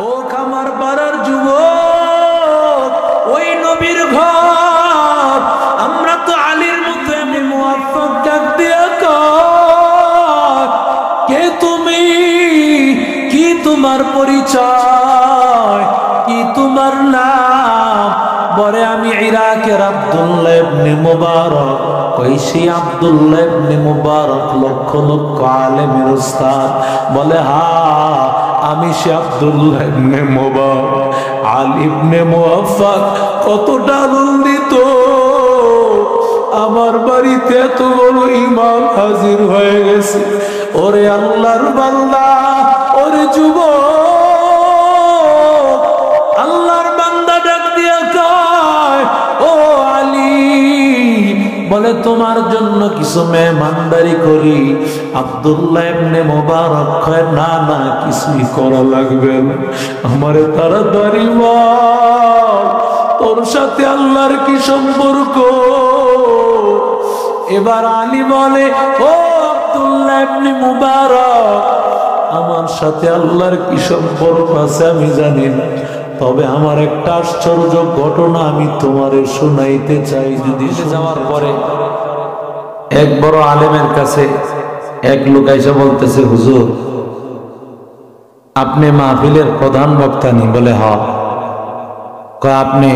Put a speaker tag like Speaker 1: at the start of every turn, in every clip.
Speaker 1: ও খামার পাড়ার যুবক, ওই নবীর ঘর। আমরা তো আলীর মতো এমনি মুআফফাক ডাক দিয়া কয়, কে তুমি, কি তোমার পরিচয়, কি তোমার নাম? বলে আমি ইরাকের আব্দুল্লাহ ইবনে মুবারক। কইছি আব্দুল্লাহ ইবনে মুবারক লক্ষ লক্ষ আলেমের উস্তাদ। বলে হ্যাঁ, আমি সে আব্দুল্লাহ ইবনে মুবারক। আলী ইবনে মুআফফাক কতটা আনন্দিত, আমার বাড়িতে এত বড় ইমাম হাজির হয়ে গেছে। ওরে আল্লাহর বান্দা, ওরে যুবক, আল্লাহর বান্দা ডাক দিয়া কয়, ও আলী, বলে তোমার জন্য কিছু মেহমানদারি করি। আব্দুল্লাহ ইবনে মুবারক কয়, না না, কিছুই করা লাগবে না, আমারে তাড়াতাড়ি বল, তোর সাথে আল্লাহর কি সম্পর্ক? এবার আলী বলে, ও আব্দুল্লাহ ইবনে মুবারক, আমার সাথে আল্লাহর কি সম্পর্ক আছে আমি জানি না, তবে আমার একটা আশ্চর্য ঘটনা আমি তোমারে শোনাইতে চাই। যদি যাওয়ার পরে এক বড় আলেমের কাছে এক লোক এসে বলতেছে, হুজুর আপনি মাহফিলের প্রধান বক্তা নি? বলে হ। কয় আপনি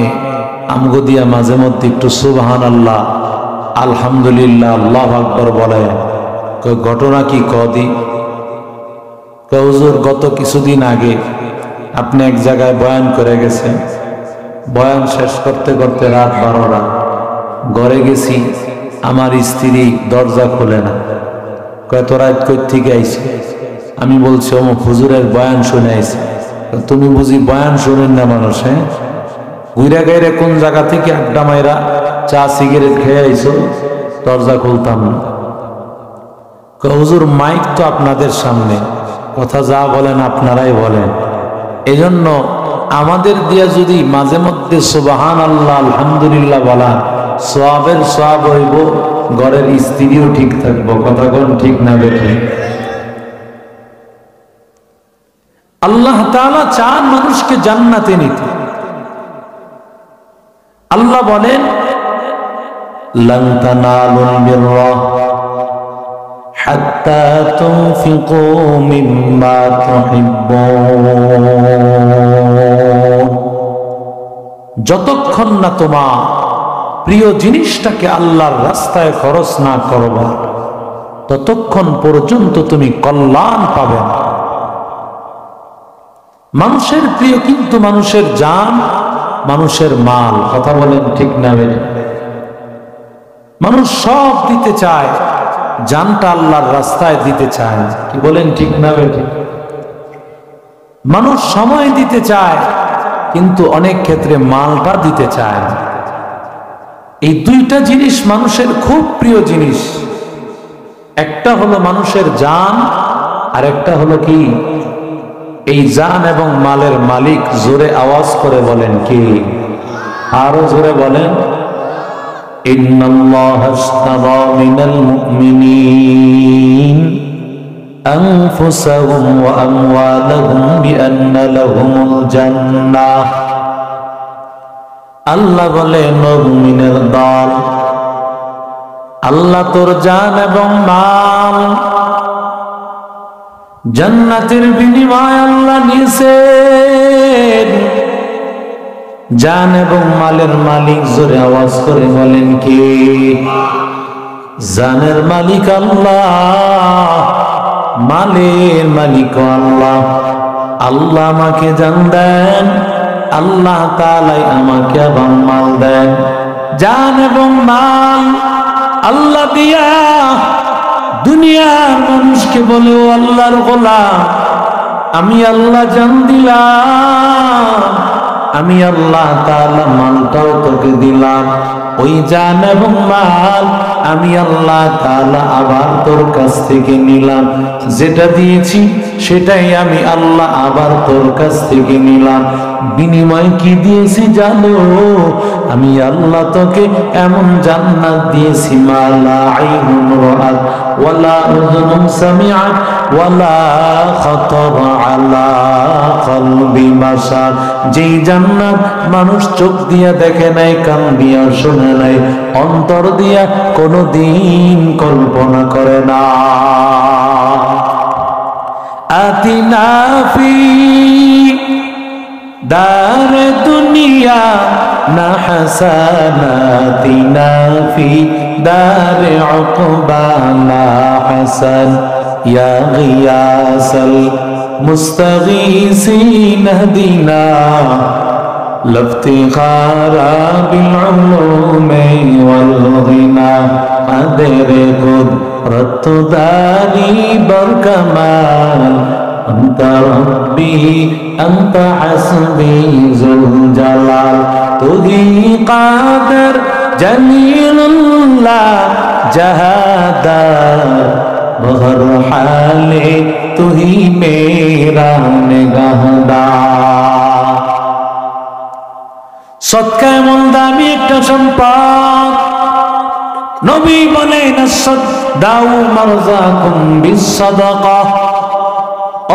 Speaker 1: আমগো দিয়া মাঝে মধ্যে একটু সুবহানাল্লাহ, আলহামদুলিল্লাহ, আল্লাহু আকবার বলে। কয় ঘটনা কি কদি? কয় হুজুর গত কিছুদিন আগে আপনি এক জায়গায় বয়ান করে গেছেন, বয়ান শেষ করতে করতে রাত 12টা, ঘরে গেছি, আমার স্ত্রী দরজা খোলে না। কয় তো রাত কই থেকে আইছে? আমি বলছি অমুক হুজুরের বয়ান শুনে আইছে। তুমি বুঝি বয়ান শুনেন না মানুষ? হ্যাঁ, ঘুরা গাইরে কোন জায়গা থেকে আড্ডা মাইরা চা সিগারেট খেয়ে আইছো, দরজা খুলতাম না। কয় হুজুর মাইক তো আপনাদের সামনে, কথা যা বলেন আপনারাই বলেন, এজন্য আমাদের দিয়া যদি মাঝে মধ্যে সুবহানাল্লাহ, আলহামদুলিল্লাহ বলা, সওয়াবের সওয়াব হইব, ঘরের স্ত্রীও ঠিক থাকবো। কথা কোন ঠিক না বেঠে? আল্লাহ তাআলা চান মানুষকে জান্নাতে নিতে। আল্লাহ বলেন, লান তানালুল বিররা হাত্তা তুনফিকু মিম্মা তুহিব্বুন। যতক্ষণ না তোমার প্রিয় জিনিসটাকে আল্লাহর রাস্তায় খরচ না করবা, ততক্ষণ পর্যন্ত তুমি কল্যাণ পাবে না। মানুষের প্রিয় কিন্তু মানুষের জান, মানুষের মাল। কথা বলেন ঠিক না বেঠিক? মানুষ সব দিতে চায়, জানটা আল্লাহর রাস্তায় দিতে চায়। কি বলেন ঠিক না বেঠিক? মানুষ সময় দিতে চায়, কিন্তু অনেক ক্ষেত্রে মালটা দিতে চায়। এই দুইটা জিনিস মানুষের খুব প্রিয় জিনিস। একটা হলো মানুষের জান, আর একটা হলো কি? এই জান এবং মালের মালিক জোরে আওয়াজ করে বলেন কি? আরো জোরে বলেন, ইন্নাল্লাহা আশতারা মিনাল মুমিনিন আনফুসাহুম ওয়া আমওয়ালাহুম বিআন্না লাহুমুল জান্নাহ। আল্লাহ বলে, মুমিনের দল, আল্লাহ তোর জান এবং মাল জান্নাতের বিনিময়ে আল্লাহ নিয়েছেন। জান এবং মালের মালিক জোরে আওয়াজ করে বলেন কি? জানের মালিক আল্লাহ, মালের মালিক আল্লাহ। আল্লাহ আমাকে জান দেন, আল্লাহ তাআলাই আমাকে আবার মাল দেন। জান এবং মাল আল্লাহ দিয়া দুনিয়ার মানুষকে বলে, ও আল্লাহর গোলাম, আমি আল্লাহ জান দিলাম, আমি আল্লাহ তাআলা মালটাও তোকে দিলাম। ওই জান এবং মাল আমি আল্লাহ তাআলা আবার তোর কাছ থেকে নিলাম, যেটা দিয়েছি সেটাই আমি আল্লাহ আবার তোর কাছ থেকে নিলাম। বিনিময় কি দিয়েছি জানো? আমি আল্লাহ তোকে এমন জান্নাত দিয়েছি, মা লা আইনুন রাআত ওয়ালা উযুনুন সামিআত ওয়ালা খাতারা আলা কলবি বাশার। যেই জান্নাত মানুষ চোখ দিয়া দেখে নাই, কান দিয়া শুনে নাই, অন্তর দিয়া কোনদিন কল্পনা করে না। আতিনা ফি দারে দুনিয়া না হাসানাতিনা ফি দারে উকবা না হাসান ইয়া গিয়াসাল মুস্তাগীসিন হদিনা লফতিখারা বিল উলুমি ওয়াল গিনা আদরে কুদরত দারি বরকামাল أنت ربي أنت حسبي ذو الجلال تهي قادر جليل الله جهادار بہر حال تهي میرا نگہدار। সদকা এমন দামি একটা সম্পদ, নবী বলেন দাউ মারযাকুম বিসসাদাকা।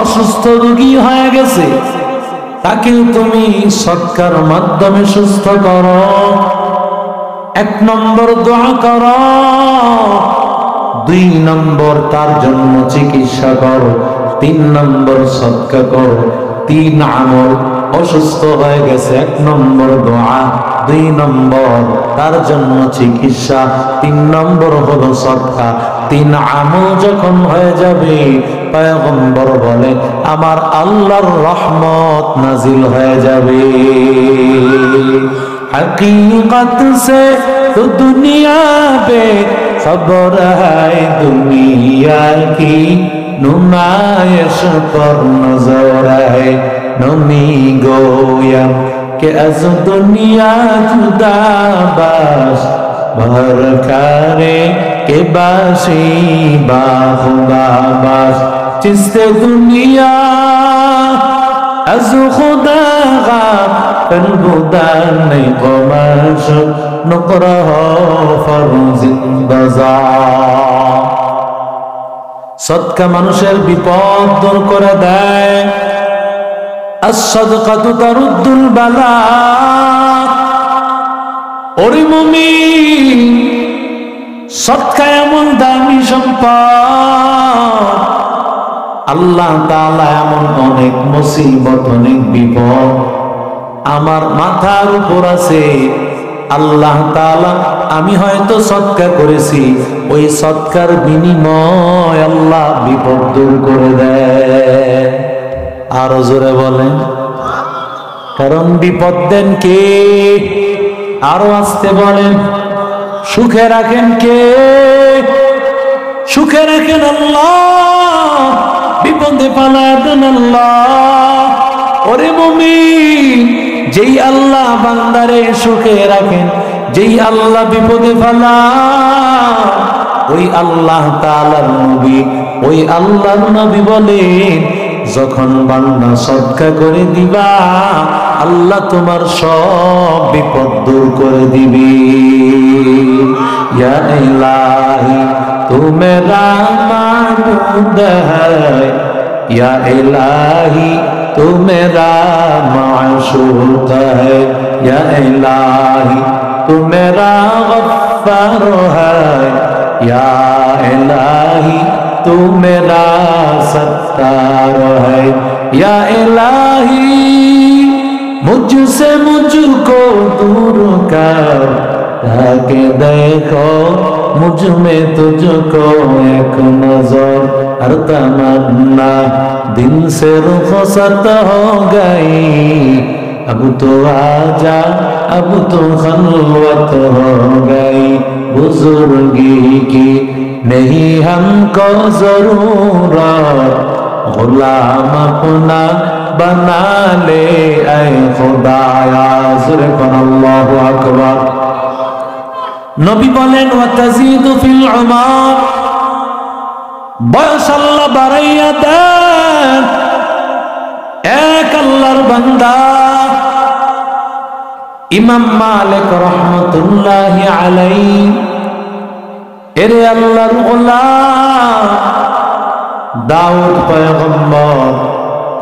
Speaker 1: অসুস্থ রোগী হয়ে গেছে, তাকেও তুমি সদকার মাধ্যমে সুস্থ করো। 1 নম্বর দোয়া করো, 2 নম্বর তার জন্য চিকিৎসা করো, 3 নম্বর সদকা করো। 3 আমল। অসুস্থ হয়ে গেছে, 1 নম্বর দোয়া, 2 নম্বর তার জন্য চিকিৎসা, 3 নম্বর হলো সদকা। 3 আমল যখন হয়ে যাবে, পয়গম্বর বলে আমার আল্লাহর রহমত নাজিল হয়ে যাবে। हकीकत से तो दुनिया पे खबर है, दुनिया की नुमाइश पर नजर है। नमी गोया के अज दुनिया जुदा बाश भर करे के बाशी बाहुबा बाश चिस्ते दुनिया अज खुदा गाफिल बुदान नहीं कमाश नुकरा फर्जिन बाजार। सदका মানুষের বিপদ দূর করে দেয়। as-sadaqatu taruddul bala। ওরে মুমিন, সদকা এমন দামি সম্পদ, আল্লাহ তাআলা এমন অনেক মুসিবত, অনেক বিপদ আমার মাথার উপর আছে। আল্লাহ তাআলা আমি হয়তো সদকা করেছি, ওই সদকার বিনিময় আল্লাহ বিপদ দূর করে দেয়। আরো জোরে বলেন, কারণ বিপদ দেন কে? আরো আস্তে বলেন, সুখে রাখেন কে? সুখে রাখেন আল্লাহ, বিপদে পালায় দেন আল্লাহ। ওরে মুমিন, যেই আল্লাহ বান্দারে সুখে রাখেন, যেই আল্লাহ বিপদে ফালান, ওই আল্লাহ তাআলার নবী, ওই আল্লাহর নবী বলেন যখন বান্দা সদকা করে দিবা, আল্লাহ তোমার সব বিপদ দূর করে দিবে। ইয়া ইলাহি তু মেরা মাবুদ হ্যায়, ইয়া ইলাহি तू मेरा माशूक है, या इलाही तू मेरा गफ्फार है, या इलाही तू मेरा सत्तार है, या इलाही मुझसे मुझको दूर कर, ताकि देखो मुझ में तुझको एक नजर। हर तमन्ना दिल से रुखसत हो गई, अब तो आजा अब तो खलवत हो गई। बुजुर्गी की नहीं हमको जरूरत, गुलाम अपना बना ले ऐ खुदाया। सुरकन अल्लाहु अकबर। নবী বলেন ওয়াতাজিদু ফিল উমার, বয়স আল্লাহ বাড়াইয়া দেন। এক আল্লাহর বান্দা ইমাম মালিক রহমাতুল্লাহি আলাইহি, এরে আল্লাহর গোলাম দাউদ পয়গম্বর,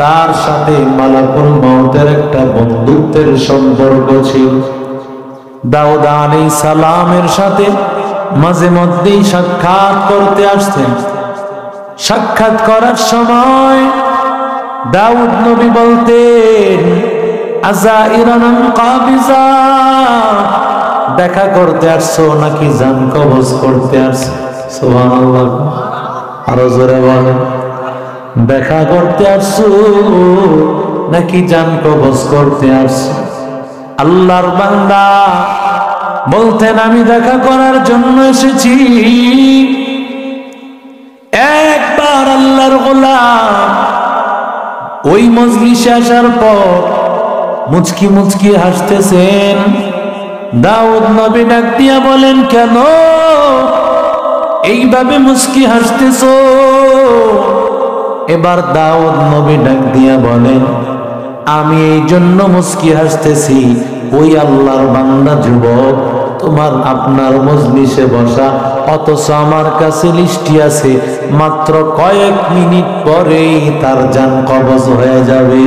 Speaker 1: তার সাথে মালাকুল মউতের একটা বন্ধুত্বের সম্পর্ক ছিল। দাউদ আলাইহিস সালামের সাথে মাঝে মধ্যেই সাক্ষাৎ করতে আসতেন। সাক্ষাৎ করার সময় দাউদ নবী বলতেন আযাইরানাম কাবিজা, দেখা করতে আসছো নাকি জান কবজ করতে আসছো? সুবহানাল্লাহ, আরো জোরে বলেন, দেখা করতে আসছো নাকি জান কবজ করতে আসছো? আল্লাহর বান্দা বলতেন আমি দেখা করার জন্য এসেছি। একবার আল্লাহর গোলাম ওই মজলিসে আসার পর মুচকি মুচকি হাসতেছেন। দাউদ নবী ডাক দিয়া বলেন কেন এইভাবে মুচকি হাসতেছো? এবার দাউদ নবী ডাক দিয়া বলেন আমি এই জন্য মুচকি হাসতেছি, ওই আল্লাহর বান্দা যুবক তোমার আপনার মজলিসে বসা, অথচ আমার কাছে লিস্টি আছে মাত্র কয়েক মিনিট পরেই তার জান কবজ হয়ে যাবে।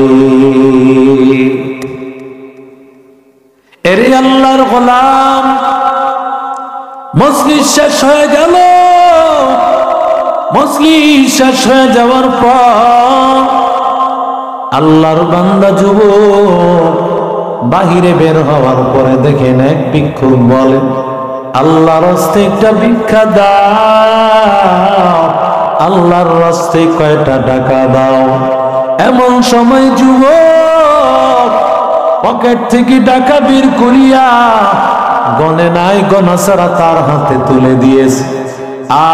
Speaker 1: এরে আল্লাহর গোলাম, মজলিস শেষ হয়ে গেল। মজলিস শেষ হয়ে যাওয়ার পর আল্লাহর বান্দা যুবক বাহিরে বের হওয়ার পরে দেখেন এক ভিক্ষুক বলে আল্লাহর রাস্তে একটা ভিক্ষা দাও, আল্লাহর রাস্তে কয়টা টাকা দাও। এমন সময় যুবক পকেট থেকে টাকা বের করিয়া গনে নাই গনা ছাড়া তার হাতে তুলে দিয়েছে।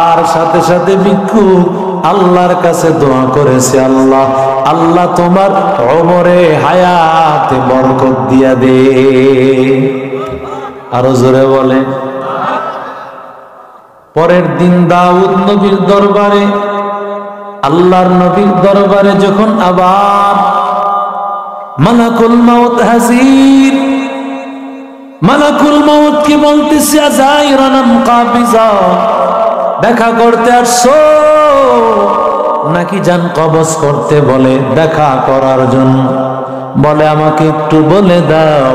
Speaker 1: আর সাথে সাথে ভিক্ষুক আল্লাহর কাছে দোয়া করেছে, আল্লাহ আল্লাহ তোমার ওমরে হায়াতে বরকত দিয়া দে। আরো জোরে বলে। পরের দিন দাউদ নবীর দরবারে, আল্লাহর নবীর দরবারে যখন আবার মালাকুল মাউত হাজির, মালাকুল মাউত কি বলতেছে আযাইরানাম কাবিজা, দেখা করতে আসছো নাকি জান কবজ করতে? বলে দেখা করার জন্য। বলে আমাকে একটু বলে দাও,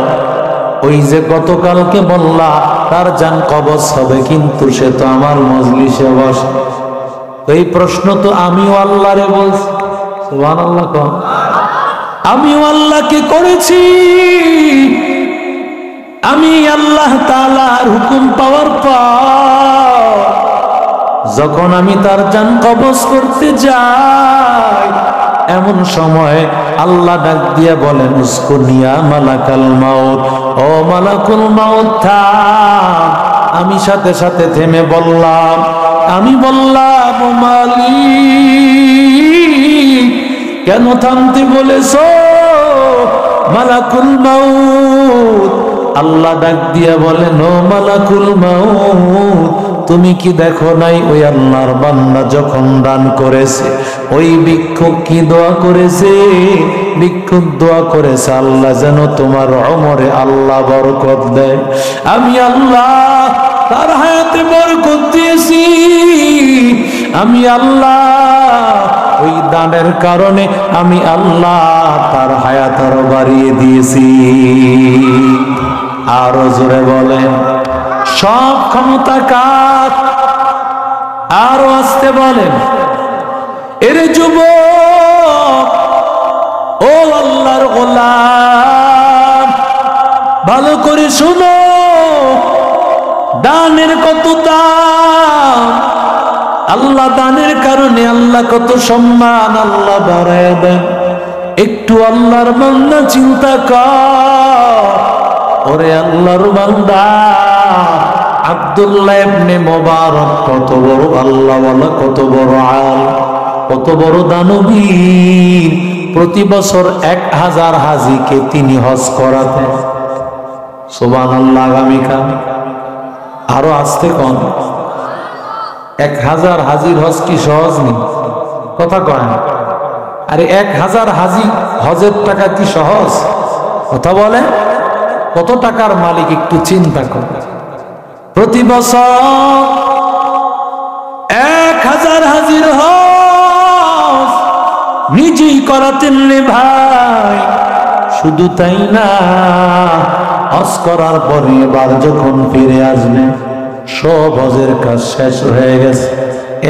Speaker 1: ওই যে গতকালকে বললা তার জান কবজ হবে, কিন্তু সে তো আমার মজলিসে বসে। এই প্রশ্ন তো আমিও আল্লাহরে বলছি। সুবহানাল্লাহ, আমিও আল্লাহকে করেছি। আমি আল্লাহ তাআলার হুকুম পাওয়ার পর যখন আমি তার জান কবজ করতে যাই, এমন সময় আল্লাহ ডাক দিয়া বলেন উসকুনিয়া মালাকাল মাউত, ও মালাকুল মাউত থাম। আমি সাথে সাথে থেমে বললাম, আমি বললাম ও মালিক কেন থামতে বলেছো মালাকুল মাউত? আল্লাহ ডাক দিয়া বলেন ও মালাকুল মাউত, তুমি কি দেখো নাই ওই আল্লাহর বান্দা যখন দান করেছে, ওই ভিক্ষুক কি দোয়া করেছে? ভিক্ষুক দোয়া করেছে আল্লাহ যেন তোমার ওমরে আল্লাহ বরকত দেয়। আমি আল্লাহ তার হায়াতে বরকত দিয়েছি। আমি আল্লাহ ওই দানের কারণে আমি আল্লাহ তার হায়াত আরো বাড়িয়ে দিয়েছি। আরো জোরে বলেন সব ক্ষমতা কার? আরো আসতে বলেন এরে যুবক, ও আল্লাহর গোলাম ভালো করে শুনো, দানের কত দাম, আল্লাহ দানের কারণে আল্লাহ কত সম্মান আল্লাহ বাড়ায় দেন। একটু আল্লাহর বান্দা চিন্তা কর, ওরে আল্লাহর বান্দা আব্দুল্লাহ ইবনে মুবারক কত বড় আল্লাহওয়ালা, কত বড় আল, কত বড় দানবীর। প্রতি বছর 1000 হাজীকে তিনি হজ করাতেন। সুবহানাল্লাহ। আগামীকাল আরো আসতে কম। 1000 হাজির হজ কি সহজ নেই? কথা কয় না। আরে 1000 হাজি হজের টাকা কি সহজ? কথা বলে। কত টাকার মালিক একটু চিন্তা কর। প্রতি বছর 1000 হাজির হজ নিজেই করাতেন রে ভাই। শুধু তাই না, হজ করার পরে এবার যখন ফিরে আসবেন সব হজের কাজ শেষ হয়ে গেছে।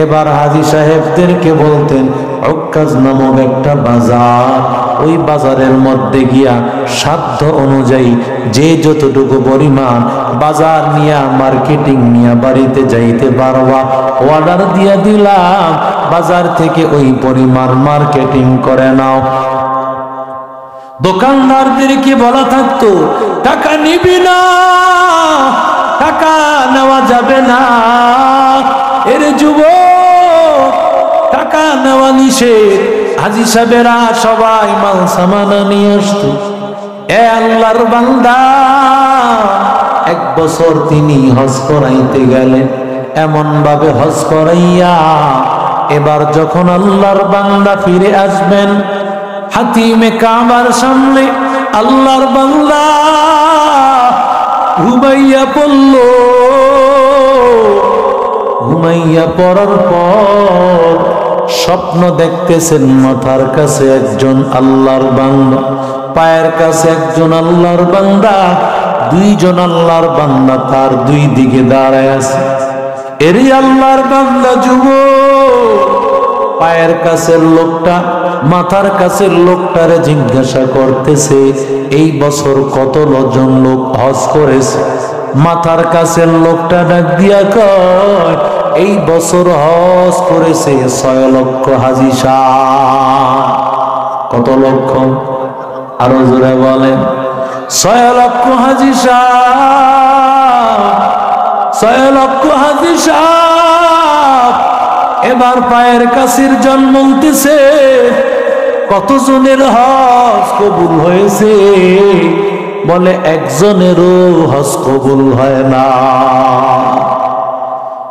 Speaker 1: এবার হাজী সাহেবদেরকে বলতেন উক্কাজ নামক একটা বাজার, ওই বাজারের মধ্যে গিয়া সাধ্য অনুযায়ী যে যতটুকু পরিমাণ বাজার নিয়া মার্কেটিং নিয়া বাড়িতে যাইতে পারবা অর্ডার দিয়া দিলাম, বাজার থেকে ওই পরিমাণ মার্কেটিং করে নাও। দোকানদারদেরকে বলা থাকতো টাকা নিবি না, টাকা নেওয়া যাবে না। এর যুবক, টাকা নেওয়া নিষেধ। হাজী সাহেবেরা সবাই মাল সামানা নিয়ে আসতো। এ আল্লাহর বান্দা, 1 বছর তিনি হজ করাইতে গেলেন। এমন ভাবে হজ করাইয়া এবার যখন আল্লাহর বান্দা ফিরে আসবেন, হাতিমে কাবার সামনে আল্লাহর বান্দা ঘুমাইয়া পড়ল। ঘুমাইয়া পড়ার পর স্বপ্ন দেখতেছেন মাথার কাছে একজন আল্লাহর বান্দা, পায়ের কাছে একজন আল্লাহর বান্দা, 2 জন আল্লাহর বান্দা তার 2 দিকে দাঁড়ায় আছে। এরই আল্লাহর বান্দা যুবক পায়ের কাছের লোকটা মাথার কাছের লোকটারে জিজ্ঞাসা করতেছে এই বছর কত জন লোক হজ করেছে? মাথার কাছের লোকটা ডাক দিয়া কয় এই বছর হজ করেছে 6 লক্ষ হাজী সাহেব। কত লক্ষ? আরো জোরে বলেন। 6 লক্ষ হাজী সাহেব, 6 লক্ষ হাজী সাহেব। এবার পায়ের কাছের জন বলতেছে কতজনের হজ কবুল হয়েছে? বলে একজনেরও হজ কবুল হয় না।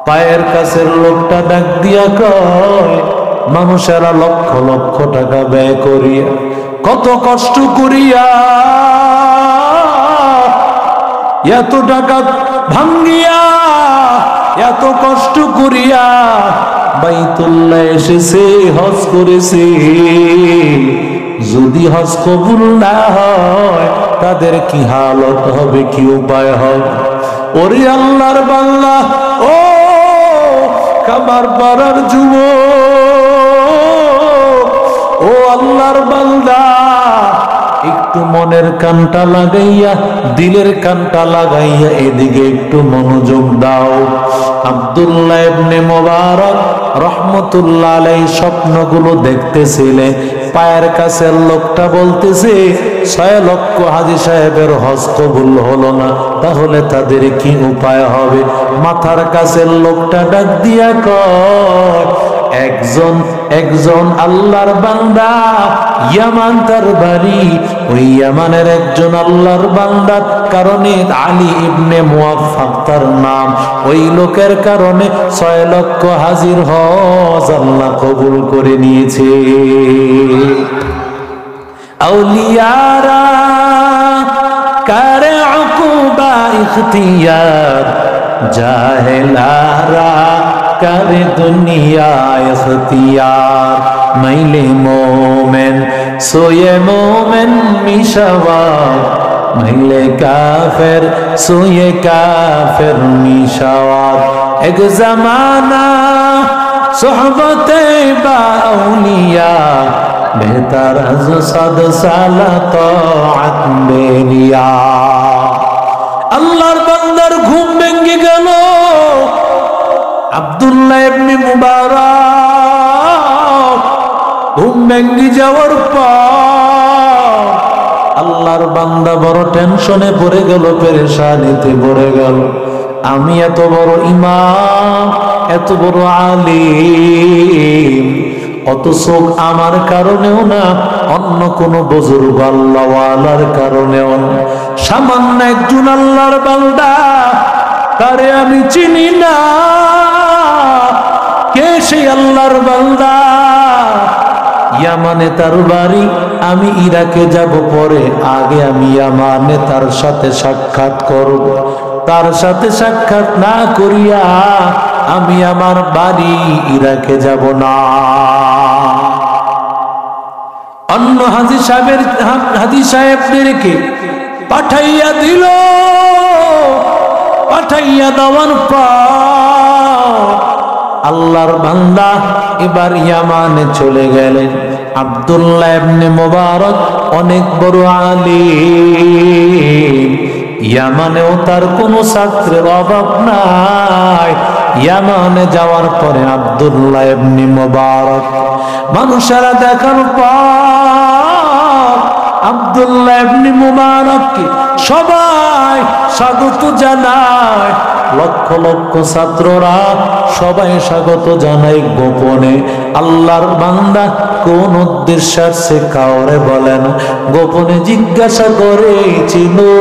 Speaker 1: পায়ের কাছের লোকটা ডাক দিয়া কয় মানুষেরা লক্ষ লক্ষ টাকা ব্যয় করিয়া, কত কষ্ট করিয়া এত টাকা ভাঙ্গিয়া, এত কষ্ট করিয়া বাইতুল্লাহ এসেছে, হজ করেছে। যদি হজ কবুল না হয় তাদের কি হালত হবে, কি উপায় হবে? ওরে আল্লাহর বান্দা, ও কাবার পাড়ার যুবক, ও আল্লাহর বান্দা, একটু মনের কানটা লাগাইয়া, দিলের কানটা লাগাইয়া এদিকে একটু মনোযোগ দাও। আব্দুল্লাহ ইবনে মুবারক রহমতুল্লাহ আলাইহি স্বপ্নগুলো দেখতেছিলেন। পায়ের কাছের লোকটা বলতেছে 6 লক্ষ হাজী সাহেবের হজ কবুল হলো না, তাহলে তাদের কি উপায় হবে? মাথার কাছের লোকটা ডাক দিয়া কয় একজন আল্লাহর বান্দা, ইয়ামান তার বাড়ি, ওই ইয়ামানের একজন আল্লাহর বান্দার কারণে আলী ইবনে মুওয়াফফাক তার নাম, ওই লোকের কারণে 6 লক্ষ হাজির হজ আল্লাহ কবুল করে নিয়েছে। আউলিয়ারা কারে উকুবা ইখতিয়ার, জাহেলারা করে দুনিয়া ইখতিয়ার। মাইলে মোমেন সোয়ে মোমেন মিশাওয়ার, মাইলে কাফের সোয়ে কাফের মিশাওয়ার। এক জামানা সোহবতে বা আউলিয়া, বেহতার আজ 100 সালা তাআত বেরিয়া। আল্লাহর বান্দার ঘুম ভেঙে গেল। আব্দুল্লাহ ইবনে মুবারক ঘুম ভেঙে যাওয়ার পর আল্লাহর বান্দা বড় টেনশনে পড়ে গেল, পেরেশানিতে পড়ে গেল। আমি এত বড় ইমাম, এত বড় আলিম, অথচ আমার কারণেও না, অন্য কোন বুজুর্গ আল্লাহওয়ালার কারণেও না, সামান্য একজন আল্লাহর বান্দা তারে আমি চিনি না, কে সেই আল্লাহর বান্দা? ইয়ামানে তার বাড়ি, আমি ইরাকে যাব পরে, আগে আমি ইয়ামানে তার সাথে সাক্ষাৎ করব। তার সাথে সাক্ষাৎ না করিয়া আমি আমার বাড়ি ইরাকে যাব না। অন্য হাজী সাহেবদেরকে পাঠাইয়া দিল। পাঠাইয়া দেওয়ার পর আল্লাহর বান্দা এবার ইয়ামানে চলে গেলেন। আব্দুল্লাহ ইবনে মুবারক অনেক বড় আলিম, ইয়ামানেও তার কোনো ছাত্রের অভাব নাই। ইয়ামানে যাওয়ার পরে আব্দুল্লাহ ইবনে মুবারক মানুষেরা দেখার পর আব্দুল্লাহ ইবনে মুবারককে সবাই স্বাগত জানায়। লক্ষ লক্ষ ছাত্ররা সবাই স্বাগত জানায় গোপনে। আল্লাহর বান্দা কোন উদ্দেশ্যে আসছে কাউরে বলে না, গোপনে জিজ্ঞাসা করে চিনো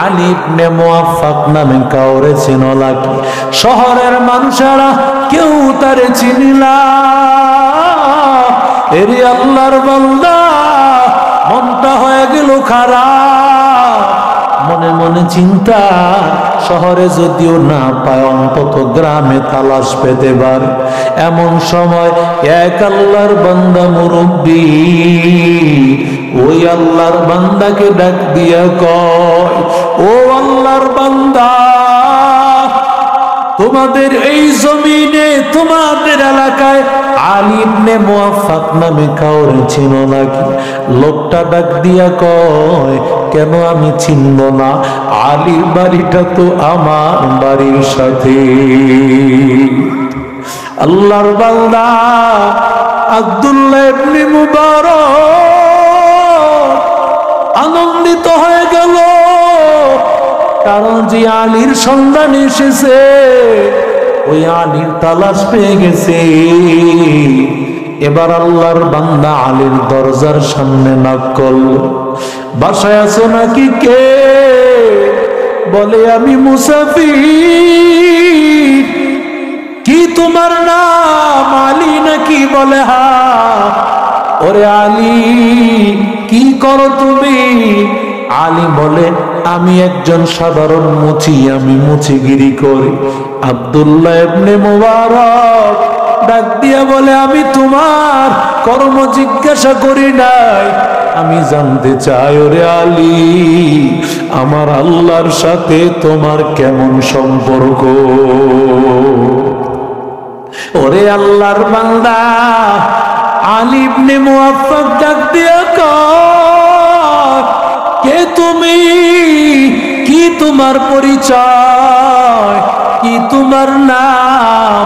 Speaker 1: আলী ইবনে মুআফফাক নামে কাউরে চিনো নাকি? শহরের মানুষেরা কেউ তারে চিনিলা। এরে আল্লাহর বান্দা মনটা হয়ে গেল খারাপ। মনে মনে চিন্তা, শহরে যদিও না পায় অন্তত গ্রামে তালাশ পেতে পারে। এমন সময় এক আল্লাহর বান্দা মুরব্বী ওই আল্লাহর বান্দাকে ডাক দিয়া কয়, ও আল্লাহর বান্দা, তোমাদের এই জমিনে তোমাদের এলাকায় আলী ইবনে মুআফফাক নামে কাউরে চিনো নাকি? লোকটা ডাক দিয়া কয়, কেন আমি চিনব না? আলীর বাড়িটা তো আমার বাড়ির সাথে। আল্লাহর বান্দা আব্দুল্লাহ ইবনে মুবারক আনন্দিত হয়ে গেল, কারণ যে আলীর সন্ধান এসেছে ওই আলীর তালাশ পেয়ে গেছে। এবার আল্লাহর বান্দা আলীর দরজার সামনে নক করল, বাসায় আছো নাকি? কে? বলে আমি মুসাফির। কি তোমার নাম? আলী নাকি? বলে হা। ওরে আলী, কি করো তুমি? আলী বলে, আমি একজন সাধারণ মুচি, আমি মুচিগিরি করি। আব্দুল্লাহ ইবনে মুবারক ডাক দিয়া বলে, আমি তোমার কর্ম জিজ্ঞাসা করি নাই, আমি জানতে চাই ওরে আলী, আমার আল্লাহর সাথে তোমার কেমন সম্পর্ক? ওরে আল্লাহর বান্দা আলী ইবনে মুআফফাক ডাক দিয়া কয়, কে তুমি? কি তোমার পরিচয়? কি তোমার নাম?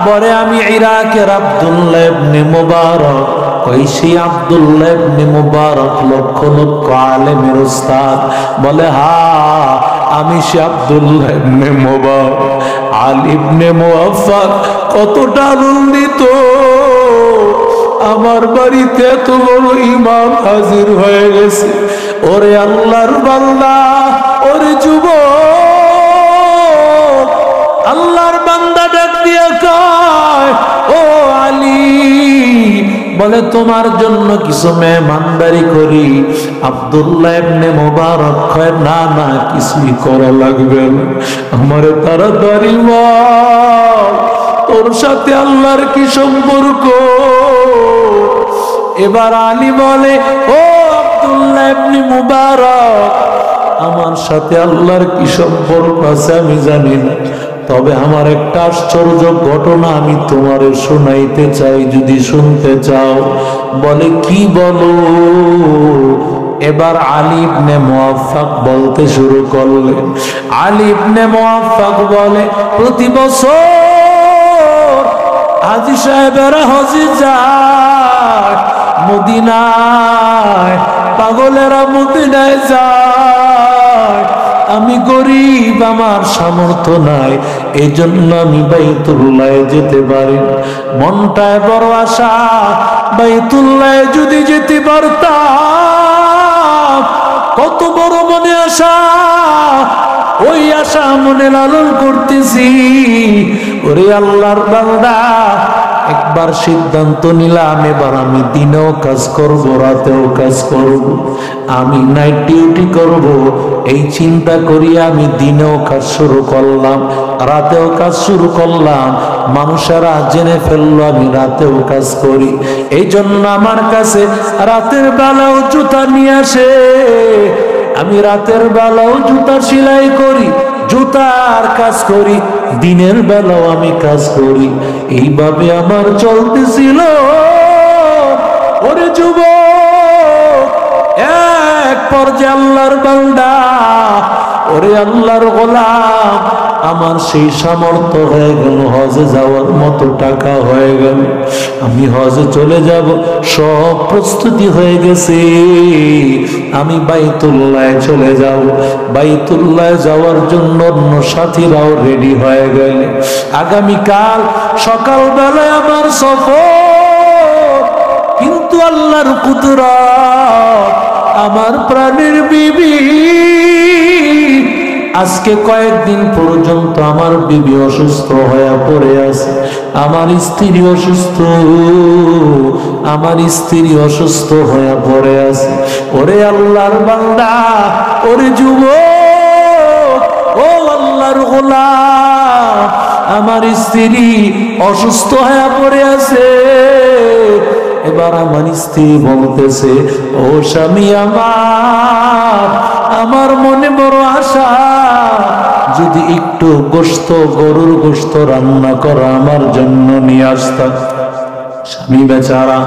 Speaker 1: বলে আমি ইরাকের আব্দুল্লাহ ইবনে মুবারক। কইছি আব্দুল্লাহ ইবনে মুবারক লক্ষ লক্ষ আলেমের উস্তাদ। বলে হা, আমি সে আব্দুল্লাহ ইবনে মুবারক। আলী ইবনে মুআফফাক কতটা আনন্দিত, আমার বাড়িতে এত বড় ইমাম হাজির হয়ে গেছে। ওরে আল্লাহর বান্দা, ওরে যুবক, আল্লাহর বান্দা ডাক দিয়া কয়, ও আলী, বলে তোমার জন্য কিছু মেহমানদারি করি। আব্দুল্লাহ ইবনে মুবারক কয়, না না, কিছুই করা লাগবে না, আমারে তাড়াতাড়ি বল তোর সাথে আল্লাহর কি সম্পর্ক? এবার আলী বলে, ও আব্দুল্লাহ ইবনে মুবারক, আমার সাথে আল্লাহর কি সম্পর্ক আছে আমি জানি না, তবে আমার একটা আশ্চর্য ঘটনা আমি তোমারে শোনাইতে চাই, যদি শুনতে চাও। বলে, কি বলো? এবার আলী ইবনে মুআফফাক বলতে শুরু করলেন। আলী ইবনে মুআফফাক বলে, প্রতি বছর হাজী সাহেবেরা হজে যায় মদিনায়, পাগলেরা মদিনায় যায়, আমি গরিব, আমার সামর্থ্য নাই, এই জন্য আমি বাইতুল্লাহে যেতে পারি না। মনটায় বড় আশা, বাইতুল্লাহে যদি যেতে পারতাম। কত বড় মনে আশা, ওই আশা মনে লালন করতেছি। ওরে আল্লাহর বান্দা, একবার সিদ্ধান্ত নিলাম এবার আমি দিনেও কাজ করব, রাতেও কাজ করব, আমি নাইট ডিউটি করব। এই চিন্তা করি আমি দিনেও কাজ শুরু করলাম, রাতেও কাজ শুরু করলাম। মানুষেরা জেনে ফেললো আমি রাতেও কাজ করি। এই জন্য আমার কাছে রাতের বেলাও জুতা নিয়ে আসে, আমি রাতের বেলাও জুতা সেলাই করি, জুতার কাজ করি, দিনের বেলাও আমি কাজ করি। এইভাবে আমার চলতেছিল। ওরে যুবক, এক পর্যায়ে আল্লাহর বান্দা, ওরে আল্লাহর গোলাম, আমার সেই সামর্থ্য হয়ে গেল, হজে যাওয়ার মতো টাকা হয়ে গেল, আমি হজে চলে যাব, সব প্রস্তুতি হয়ে গেছে। আমি বাইতুল্লাহ চলে যাব। বাইতুল্লাহ যাওয়ার জন্য অন্য সাথীরাও রেডি হয়ে গেল। আগামীকাল সকালবেলায় আমার সফর। কিন্তু আল্লাহর কুদরত, আমার প্রাণের বিবি, আজকে কয়েকদিন পর্যন্ত আমার বিবি অসুস্থ হয়ে পড়ে আছে, আমার স্ত্রী অসুস্থ, আমার স্ত্রী অসুস্থ হয়ে পড়ে আছে। ওরে আল্লাহর বান্দা, ওরে যুবক, ও আল্লাহর গোলাম, আমার স্ত্রী অসুস্থ হয়ে পড়ে আছে। এবার আমার স্ত্রী বলতেছে, ও স্বামী আমার, আমার মনে বড় আশা, যদি একটু গোশত, গরুর গোশত রান্না করা আমার জন্য নিয়ে আসতাম। স্বামী বেচারা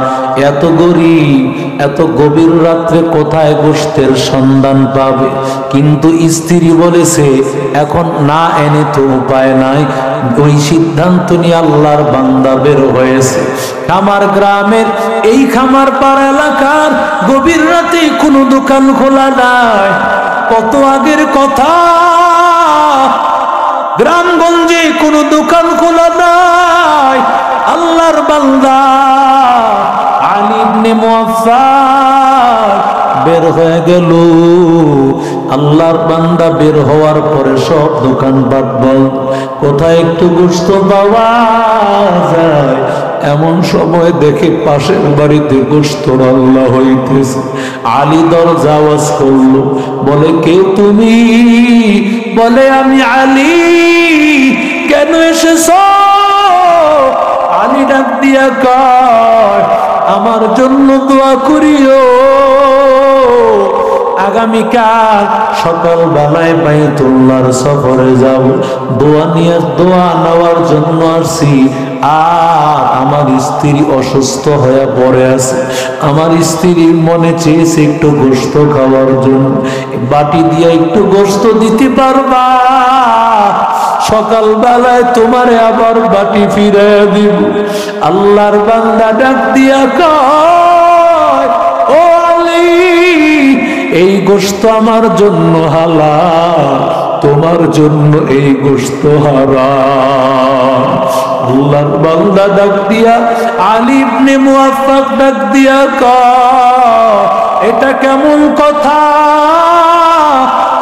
Speaker 1: এত গরিব, এত গভীর রাত্রে কোথায় গোশতের সন্ধান পাবে? কিন্তু স্ত্রী বলেছে এখন না এনে তো উপায় নাই। ওই সিদ্ধান্ত নিয়ে আল্লাহর বান্দা বের হয়েছে। আমার গ্রামের এই খামার পাড়া এলাকার গভীর রাতে কোনো দোকান খোলা নাই। কত আগের কথা, গ্রামগঞ্জে কোনো দোকান খোলা নাই। আল্লাহর বান্দা আলী ইবনে মুআফফাক বের হয়ে গেল। আল্লাহর বান্দা বের হওয়ার পরে সব দোকানপাট বন্ধ। কোথায় একটু গোশত পাওয়া যায় এমন সময় দেখে পাশের বাড়িতে গোশত রান্না হইতেছে। আলী দরজা আওয়াজ করলো, বলে কে তুমি? বলে আমি আলী। কেন এসেছ? আলী ডাক দিয়া কয়, আমার জন্য দোয়া করিও, আগামীকাল সকালবেলায় বাইতুল্লাহর সফরে যাব, দোয়া নেওয়ার জন্য আসছি। আর আমার স্ত্রী অসুস্থ হয়ে পড়ে আছে। আমার স্ত্রীর মনে চেয়েছে একটু গোশত খাওয়ার জন্য, বাটি দিয়ে একটু গোশত দিতে পারবা? সকালবেলায় তোমারে আবার বাটি ফিরে দিব। আল্লাহর বান্দা ডাক দিয়া কয়, ও আলী, এই গোশত আমার জন্য হালাল, তোমার জন্য এই গোশত হারাম। আল্লাহর বান্দা ডাক দিয়া, আলী ইবনে মুআফফাক ডাক দিয়া কয়, এটা কেমন কথা?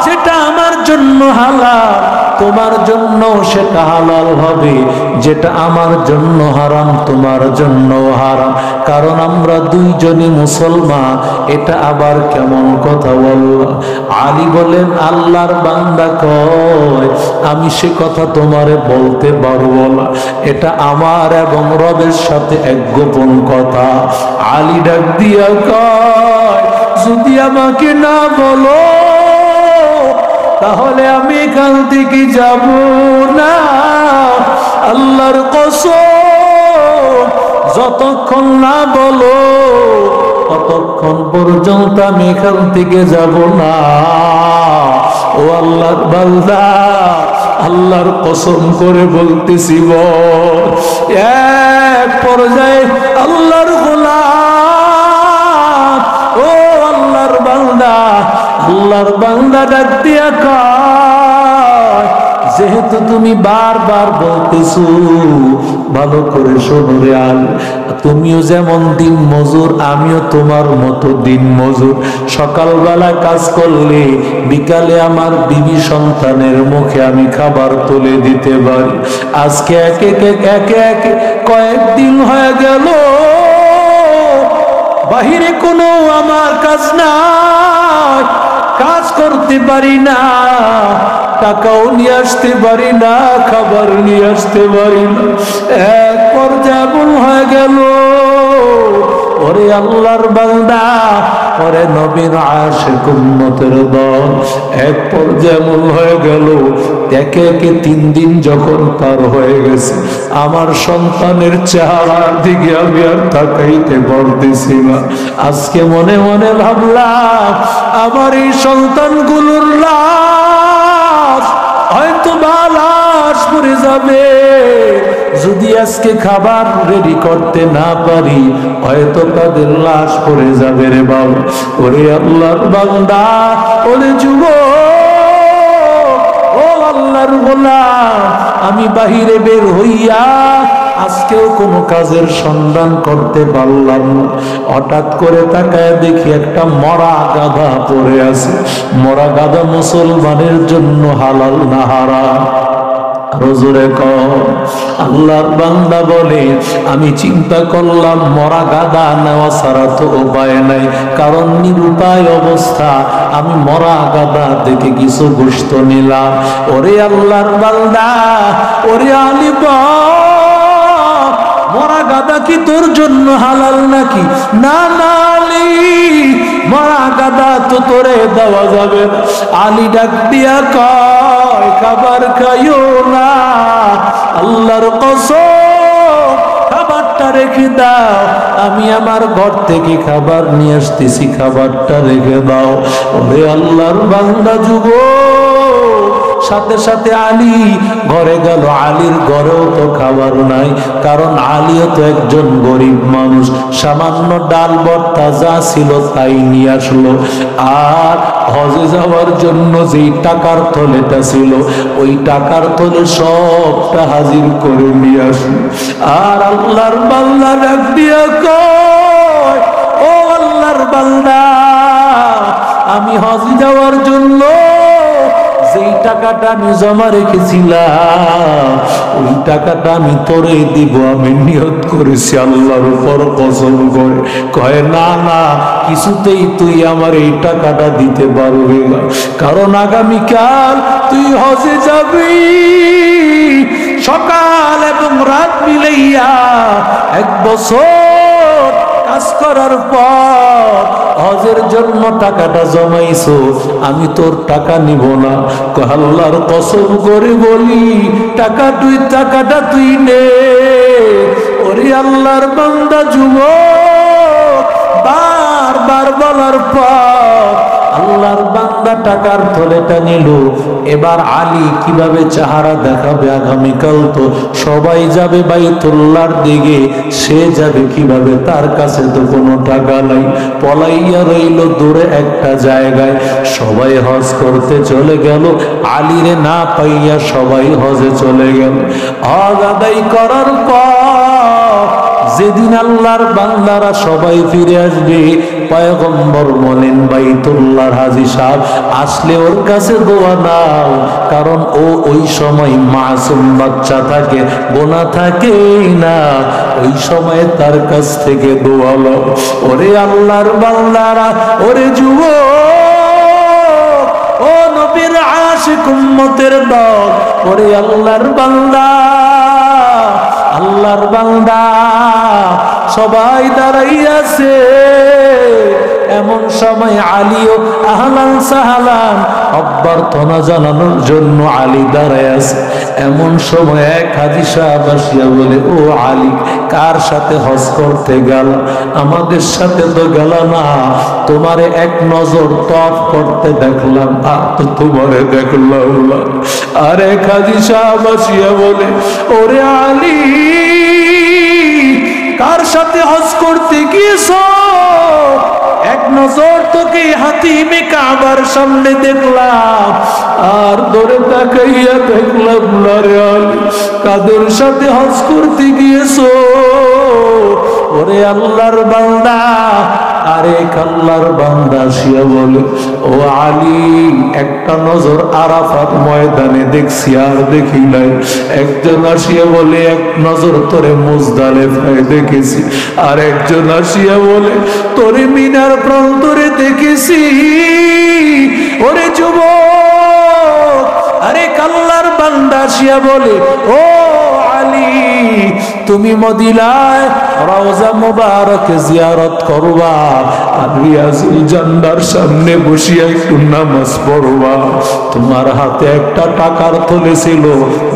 Speaker 1: যেটা আমার জন্য হালাল তোমার জন্য সেটা হালাল হবে, যেটা আমার জন্য হারাম তোমার জন্য হারাম, কারণ আমরা দুইজনই মুসলমান। এটা আবার কেমন কথা বলল? আলী বলেন, আল্লাহর বান্দা কয়, আমি সে কথা তোমারে বলতে পারবো না, এটা আমার এবং রবের সাথে এক গোপন কথা। আলী ডাক দিয়া কয়, যদি আমাকে না বলো তাহলে আমি এখান থেকে যাব না। আল্লাহর কসম, যতক্ষণ না বলো ততক্ষণ পর্যন্ত আমি এখান থেকে যাব না। ও আল্লাহর বান্দা, আল্লাহর কসম করে বলতেছি বল। এক পর্যায়ে আল্লাহর গোলাম, ও আল্লাহর বান্দা, আল্লাহর বান্দা ডাক দিয়া কয়, যেহেতু তুমি বারবার বলতেছো, ভালো করে শোনো রে আল, তুমিও যেমন দিন মজুর, আমিও তোমার মতো দিন মজুর। সকালবেলা কাজ করলে বিকালে আমার বিবি সন্তানের মুখে আমি খাবার তুলে দিতে পারি। আজকে একে একে কয়েকদিন হয়ে গেল বাহিরে কোনো আমার কাজ নাই, কাজ করতে পারি না, টাকাও নিয়ে আসতে পারি না, খাবার নিয়ে আসতে পারি না। এক পর্যায়ে এমন হয়ে গেল, ওরে আল্লাহর বান্দা, ওরে নবীর আশিক উম্মতের দল, এক পর্যায়ে এমন হয়ে গেল একে একে 3 দিন যখন পার হয়ে গেছে, আমার সন্তানের চেহারার দিকে আমি আর তাকাইতে পারতেছি না। আজকে মনে মনে ভাবলাম আমার এই সন্তানগুলোর লাশ হয়তো লাশ পড়ে যাবে, যদি আজকে খাবার রেডি করতে না পারি হয়তো তাদের লাশ পড়ে যাবে রে বাবা। ওরে আল্লাহর বান্দা, ওরে যুবক, ও আল্লাহর গোলাম, আমি বাহিরে বের হইয়া আজকেও কোনো কাজের সন্ধান করতে পারলাম না। হঠাৎ করে তাকায় দেখি একটা মরা গাধা পড়ে আছে। মরা গাধা মুসলমানের জন্য হালাল না হারাম? হুজুরে কও। আল্লাহর বান্দা বলে আমি চিন্তা করলাম মরা গাধা নেওয়া ছাড়া তো উপায় নাই, কারণ নিরুপায় অবস্থা। আমি মরা গাধা থেকে কিছু গোশত নিলাম। ওরে আল্লাহর বান্দা, ওরে আলিম, মরা গাধা কি তোর জন্য হালাল নাকি? না না আলী, মরা গাধা তো তোরে দেওয়া যাবে না। আলী ডাক দিয়া কয় খাবার খাইও না, আল্লাহর কসম খাবারটা রেখে দাও, আমি আমার ঘর থেকে খাবার নিয়ে আসতেছি, খাবারটা রেখে দাও। ওরে আল্লাহর বান্দা যুবক, সাথে সাথে আলী ঘরে গেল। আলীর ঘরেও তো খাবার নাই, কারণ আলীও তো একজন গরিব মানুষ। সামান্য ডাল ভর্তা যা ছিল তাই নিয়ে আসলো। আর হজে যাওয়ার জন্য যেই টাকার থলেটা ছিল ওই টাকার থলে সবটা হাজির করে নিয়ে আসলো। আর আল্লাহর বান্দা ডাক দিয়া কয়, ও আল্লাহর বান্দা, আমি হজে যাওয়ার জন্য যেই টাকাটা আমি জমা রেখেছিলাম ওই টাকাটা আমি তোরে দিব, আমি নিয়ত করেছি আল্লাহর উপর কসম করে। কয় না না, কিছুতেই তুই আমার এই টাকাটা দিতে পারবি না, কারণ আগামীকাল তুই হজে যাবি। সকাল এবং রাত মিলাইয়া 1 বছর কাজ করার পর হজের জন্য টাকাটা জমাইছো, আমি তোর টাকা নিব না। আল্লাহর কসম করে বলি টাকাটা তুই নে। ওরে আল্লাহর বান্দা যুবক, বারবার বলার পর আল্লাহর বান্দা টাকার থলেটা নিল। এবার আলী কিভাবে চেহারা দেখাবে? আগামীকাল তো সবাই যাবে বাইতুল্লাহর দিকে, সে যাবে কিভাবে? তার কাছে তো কোনো টাকা নাই। পলাইয়া রইল দূরে একটা জায়গায়। সবাই হজ করতে চলে গেল, আলীরে না পাইয়া সবাই হজে চলে গেল। হজ আদায় করার পর যেদিন আল্লাহর বান্দারা সবাই ফিরে আসবে, পয়গম্বর বলেন বাইতুল্লাহর হাজী সাহেব আসলে ওর কাছে দোয়া নাও, কারণ ও ওই সময় মাসুম বাচ্চা থাকে, গোনা থাকে না, ওই সময় তার কাছ থেকে দোয়া লও। ওরে আল্লাহর বান্দারা, ওরে যুবক, ও নবীর আশিক উম্মতের দল, ওরে আল্লাহর বান্দা, আল্লাহর বান্দা সবাই দাঁড়াইয়াছে। এমন সময় আলীও আহলান সাহলান অভ্যর্থনা জানানোর জন্য আলী দাঁড়ায় আছে। এমন সময় এক হাজী সাহেব আসিয়া বলে, ও আলী, কার সাথে হজ করতে গেল? আমাদের সাথে তো গেল না, তোমারে এক নজর তফ করতে দেখলাম, আর তো তোমারে দেখলাম না। আর এক হাজী সাহেব আসিয়া বলে, ওরে আলী, কার সাথে হজ করতে গিয়েছো? এক নজর তোকে হাতিমে কাবার সামনে দেখলাম, আর দূরে তাকাইয়া দেখলাম না রে আলী। কাদের সাথে হজ করতে গিয়েছো? ওরে আল্লাহর বান্দা, আরেক আল্লাহর বান্দা শিয়া বলে, ও আলী, একটা নজর আরাফাত ময়দানে দেখছি আর দেখি নাই। একজন আসিয়া বলে, এক নজর তোরে মুজদালিফায় দেখেছি। আর একজন আসিয়া বলে, তোরে মিনার প্রান্তরে দেখেছি। ওরে যুবক, আরেক আল্লাহর বান্দা আসিয়া বলে, ও আলী, তুমি মদিনায় রওজা মুবারকে জিয়ারত করবা, আর রিয়াজুল জান্নার সামনে বসিয়া একটু নামাজ পড়বা। তোমার হাতে একটা টাকার থলে ছিল,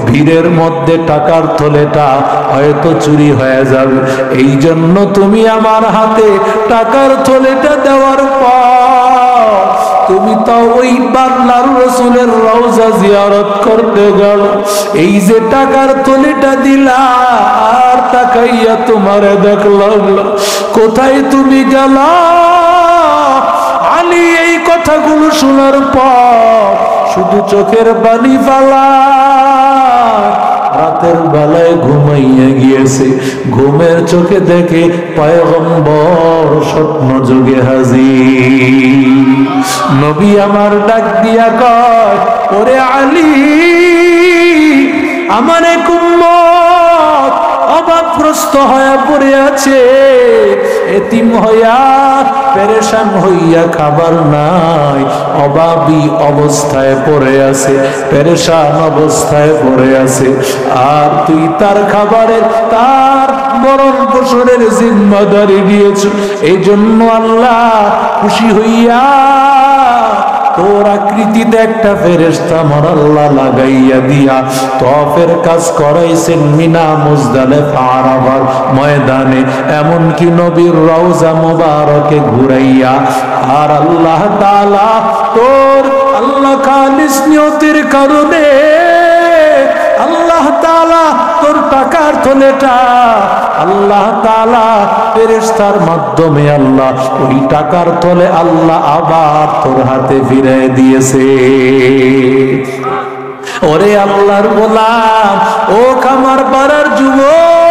Speaker 1: ভিড়ের মধ্যে টাকার থলেটা হয়তো চুরি হয়ে যাবে, এই জন্য তুমি আমার হাতে টাকার থলেটা দেওয়ার পর তুমি তো ওই আল্লাহর রাসূলের রওজা জিয়ারত করতে গেল, এই যে টাকার থলেটা দিলা আর তাকাইয়া তোমারে দেখলাম, কোথায় তুমি গেলা? আলী এই কথাগুলো শোনার পর শুধু চোখের পানি ফালা। রাতের বেলায় ঘুমাইয়া গিয়েছে, ঘুমের চোখে দেখে পয়গম্বর স্বপ্ন যোগে হাজির। নবী আমার ডাক দিয়া কয়, ওরে আলী, আমার এক উম্মত অভাবগ্রস্ত হয়ে পড়ে আছে, এতিম হইয়া পেরেশান হইয়া, খাবার নাই, অভাবী অবস্থায় পড়ে আছে, পেরেশান অবস্থায় পড়ে আছে। আর তুই তার খাবারের, তার ভরণ পোষণের জিম্মাদারি দিয়েছ। এই জন্য আল্লাহ খুশি হইয়া তোর আকৃতিতে একটা ফেরেশতা আমার আল্লাহ লাগাইয়া দিয়া তওয়াফের কাজ করাইছেন মিনা মুজদালিফা আরাফার ময়দানে, এমনকি নবীর রওজা মুবারকে ঘুরাইয়া। আর আল্লাহ তাআলা তোর আল্লাহ খালিস নিয়তের কারণে আল্লাহ তাআলা তোর টাকার থলেটা আল্লাহ তাআলা ফেরেশতার মাধ্যমে আল্লাহ ওই টাকার থলে আল্লাহ আবার তোর হাতে ফিরিয়ে দিয়েছে। ওরে আল্লাহর গোলাম, ও খামার পাড়ার যুবক,